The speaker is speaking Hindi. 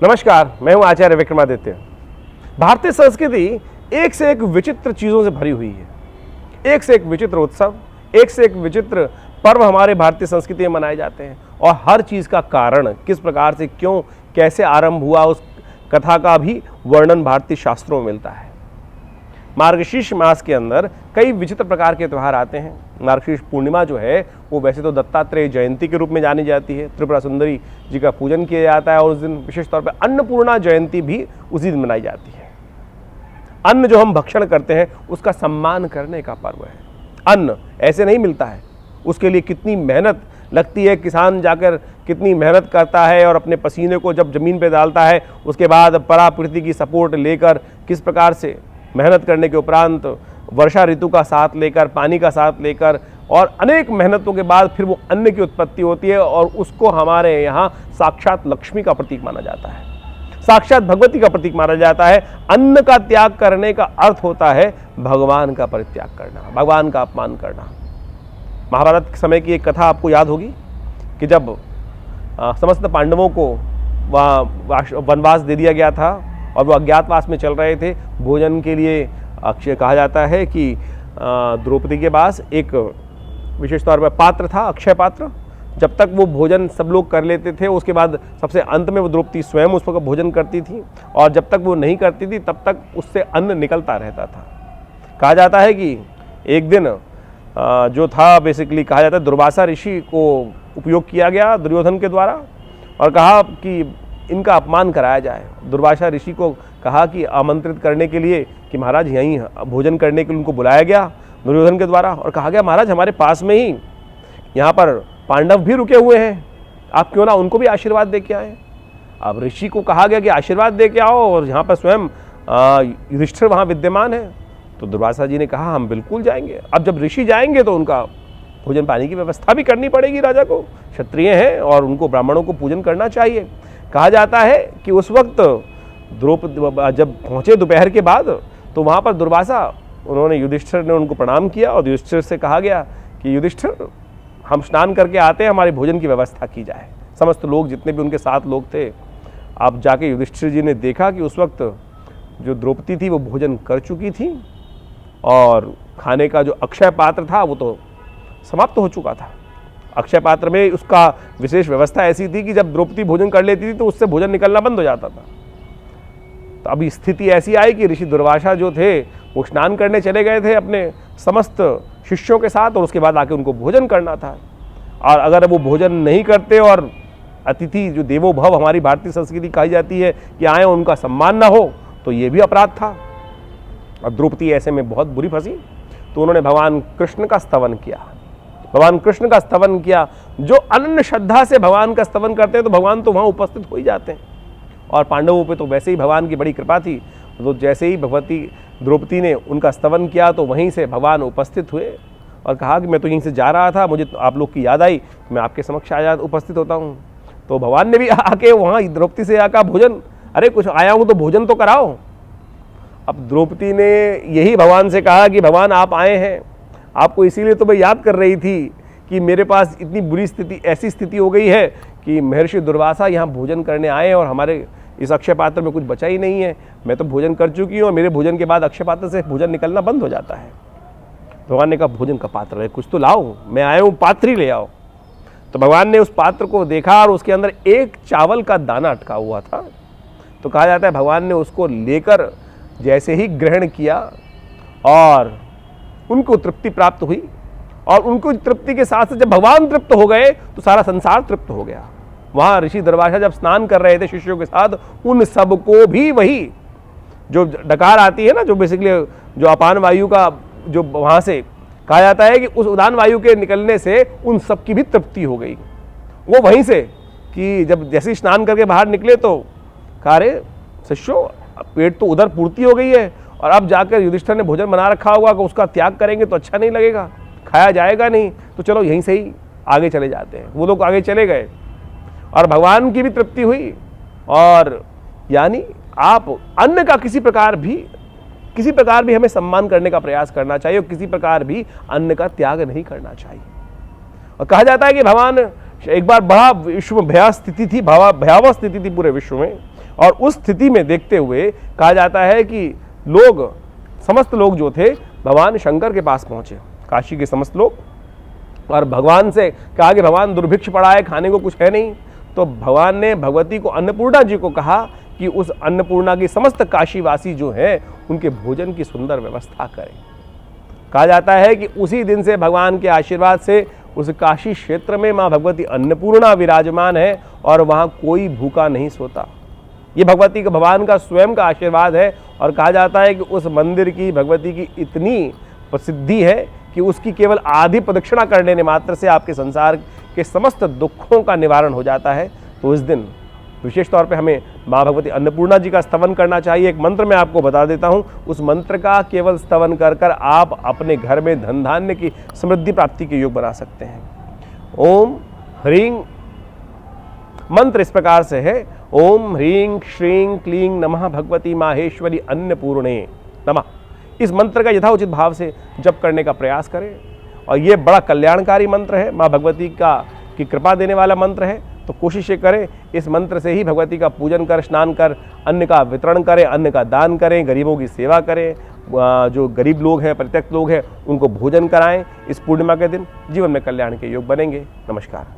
नमस्कार, मैं हूं आचार्य विक्रमादित्य। भारतीय संस्कृति एक से एक विचित्र चीज़ों से भरी हुई है। एक से एक विचित्र उत्सव, एक से एक विचित्र पर्व हमारे भारतीय संस्कृति में मनाए जाते हैं और हर चीज़ का कारण किस प्रकार से, क्यों, कैसे आरंभ हुआ, उस कथा का भी वर्णन भारतीय शास्त्रों में मिलता है। मार्गशीर्ष मास के अंदर कई विचित्र प्रकार के त्यौहार आते हैं। मार्गशीर्ष पूर्णिमा जो है वो वैसे तो दत्तात्रेय जयंती के रूप में जानी जाती है। त्रिपुरा सुंदरी जी का पूजन किया जाता है और उस दिन विशेष तौर पर अन्नपूर्णा जयंती भी उसी दिन मनाई जाती है। अन्न जो हम भक्षण करते हैं उसका सम्मान करने का पर्व है। अन्न ऐसे नहीं मिलता है, उसके लिए कितनी मेहनत लगती है, किसान जाकर कितनी मेहनत करता है और अपने पसीने को जब जमीन पे डालता है, उसके बाद पराप्रकृति की सपोर्ट लेकर किस प्रकार से मेहनत करने के उपरांत वर्षा ऋतु का साथ लेकर, पानी का साथ लेकर और अनेक मेहनतों के बाद फिर वो अन्न की उत्पत्ति होती है और उसको हमारे यहाँ साक्षात लक्ष्मी का प्रतीक माना जाता है, साक्षात भगवती का प्रतीक माना जाता है। अन्न का त्याग करने का अर्थ होता है भगवान का परित्याग करना, भगवान का अपमान करना। महाभारत के समय की एक कथा आपको याद होगी कि जब समस्त पांडवों को वहाँ वनवास दे दिया गया था और वो अज्ञातवास में चल रहे थे। भोजन के लिए अक्षय कहा जाता है कि द्रौपदी के पास एक विशेष तौर पर पात्र था, अक्षय पात्र। जब तक वो भोजन सब लोग कर लेते थे, उसके बाद सबसे अंत में वो द्रौपदी स्वयं उस वक्त भोजन करती थी और जब तक वो नहीं करती थी तब तक उससे अन्न निकलता रहता था। कहा जाता है कि एक दिन जो था बेसिकली कहा जाता है दुर्वासा ऋषि को उपयोग किया गया दुर्योधन के द्वारा और कहा कि इनका अपमान कराया जाए। दुर्वासा ऋषि को कहा कि आमंत्रित करने के लिए कि महाराज यहीं भोजन करने के लिए उनको बुलाया गया दुर्योधन के द्वारा और कहा गया महाराज हमारे पास में ही यहाँ पर पांडव भी रुके हुए हैं, आप क्यों ना उनको भी आशीर्वाद दे के आए। अब ऋषि को कहा गया कि आशीर्वाद दे के आओ और यहाँ पर स्वयं युधिष्ठिर वहाँ विद्यमान है। तो दुर्वासा जी ने कहा हम बिल्कुल जाएंगे। अब जब ऋषि जाएंगे तो उनका भोजन पानी की व्यवस्था भी करनी पड़ेगी, राजा को, क्षत्रिय हैं और उनको ब्राह्मणों को पूजन करना चाहिए। कहा जाता है कि उस वक्त द्रौपदी जब पहुँचे दोपहर के बाद तो वहाँ पर दुर्वासा उन्होंने युधिष्ठिर ने उनको प्रणाम किया और युधिष्ठिर से कहा गया कि युधिष्ठिर हम स्नान करके आते हैं, हमारे भोजन की व्यवस्था की जाए। समस्त लोग जितने भी उनके साथ लोग थे, अब जाके युधिष्ठिर जी ने देखा कि उस वक्त जो द्रौपदी थी वो भोजन कर चुकी थी और खाने का जो अक्षय पात्र था वो तो समाप्त हो चुका था। अक्षय पात्र में उसका विशेष व्यवस्था ऐसी थी कि जब द्रौपदी भोजन कर लेती थी तो उससे भोजन निकलना बंद हो जाता था। तो अभी स्थिति ऐसी आई कि ऋषि दुर्वासा जो थे वो स्नान करने चले गए थे अपने समस्त शिष्यों के साथ और उसके बाद आके उनको भोजन करना था। और अगर वो भोजन नहीं करते और अतिथि जो देवो भव हमारी भारतीय संस्कृति कही जाती है कि आए उनका सम्मान ना हो, तो ये भी अपराध था। और द्रौपदी ऐसे में बहुत बुरी फंसी तो उन्होंने भगवान कृष्ण का स्तवन किया। भगवान कृष्ण का स्तवन किया। जो अनन्य श्रद्धा से भगवान का स्तवन करते हैं तो भगवान तो वहाँ उपस्थित हो ही जाते हैं और पांडवों पे तो वैसे ही भगवान की बड़ी कृपा थी। तो जैसे ही भगवती द्रौपदी ने उनका स्तवन किया तो वहीं से भगवान उपस्थित हुए और कहा कि मैं तो यहीं से जा रहा था, मुझे तो आप लोग की याद आई, मैं आपके समक्ष आजाद उपस्थित होता हूँ। तो भगवान ने भी आके वहाँ द्रौपदी से आका भोजन, अरे कुछ आया हूँ तो भोजन तो कराओ। अब द्रौपदी ने यही भगवान से कहा कि भगवान आप आए हैं, आपको इसीलिए तो मैं याद कर रही थी कि मेरे पास इतनी बुरी स्थिति, ऐसी स्थिति हो गई है कि महर्षि दुर्वासा यहाँ भोजन करने आए और हमारे इस अक्षय पात्र में कुछ बचा ही नहीं है। मैं तो भोजन कर चुकी हूँ और मेरे भोजन के बाद अक्षय पात्र से भोजन निकलना बंद हो जाता है। भगवान ने कहा भोजन का पात्र है, कुछ तो लाओ, मैं आया हूँ, पात्र ही ले आओ। तो भगवान ने उस पात्र को देखा और उसके अंदर एक चावल का दाना अटका हुआ था। तो कहा जाता है भगवान ने उसको लेकर जैसे ही ग्रहण किया और उनको तृप्ति प्राप्त हुई और उनको तृप्ति के साथ जब भगवान तृप्त हो गए तो सारा संसार तृप्त हो गया। वहाँ ऋषि दुर्वासा जब स्नान कर रहे थे शिष्यों के साथ, उन सबको भी वही जो डकार आती है ना, जो बेसिकली जो अपान वायु का जो वहाँ से कहा जाता है कि उस उदान वायु के निकलने से उन सब की भी तृप्ति हो गई। वो वहीं से कि जब जैसे स्नान करके बाहर निकले तो कहा रे शिष्यों पेट तो उधर पूर्ति हो गई है और अब जाकर युधिष्ठिर ने भोजन बना रखा होगा कि उसका त्याग करेंगे तो अच्छा नहीं लगेगा, खाया जाएगा नहीं, तो चलो यहीं से ही आगे चले जाते हैं। वो लोग आगे चले गए और भगवान की भी तृप्ति हुई। और यानी आप अन्न का किसी प्रकार भी हमें सम्मान करने का प्रयास करना चाहिए और किसी प्रकार भी अन्न का त्याग नहीं करना चाहिए। और कहा जाता है कि भगवान एक बार बड़ा विश्व में भयावह स्थिति थी, भयावह स्थिति थी पूरे विश्व में और उस स्थिति में देखते हुए कहा जाता है कि समस्त लोग जो थे भगवान शंकर के पास पहुंचे, काशी के समस्त लोग, और भगवान से कहा कि भगवान दुर्भिक्ष पड़ा है, खाने को कुछ है नहीं। तो भगवान ने भगवती को, अन्नपूर्णा जी को कहा कि उस अन्नपूर्णा की समस्त काशीवासी जो हैं उनके भोजन की सुंदर व्यवस्था करें। कहा जाता है कि उसी दिन से भगवान के आशीर्वाद से उस काशी क्षेत्र में माँ भगवती अन्नपूर्णा विराजमान है और वहाँ कोई भूखा नहीं सोता। ये भगवती का, भगवान का स्वयं का आशीर्वाद है। और कहा जाता है कि उस मंदिर की, भगवती की इतनी प्रसिद्धि है कि उसकी केवल आधी प्रदक्षिणा करने मात्र से आपके संसार के समस्त दुखों का निवारण हो जाता है। तो इस दिन विशेष तौर पे हमें माँ भगवती अन्नपूर्णा जी का स्तवन करना चाहिए। एक मंत्र मैं आपको बता देता हूँ, उस मंत्र का केवल स्तवन कर कर आप अपने घर में धन धान्य की समृद्धि प्राप्ति के योग बना सकते हैं। ओम ह्रीं, मंत्र इस प्रकार से है, ओम ह्रीं श्रीं क्लीं नमः भगवती माहेश्वरी अन्नपूर्णे नमः। इस मंत्र का यथाउचित भाव से जप करने का प्रयास करें और ये बड़ा कल्याणकारी मंत्र है, माँ भगवती की कृपा देने वाला मंत्र है। तो कोशिश ये करें इस मंत्र से ही भगवती का पूजन कर, स्नान कर, अन्न का वितरण करें, अन्न का दान करें, गरीबों की सेवा करें, जो गरीब लोग हैं, परित्यक्त लोग हैं, उनको भोजन कराएं। इस पूर्णिमा के दिन जीवन में कल्याण के योग बनेंगे। नमस्कार।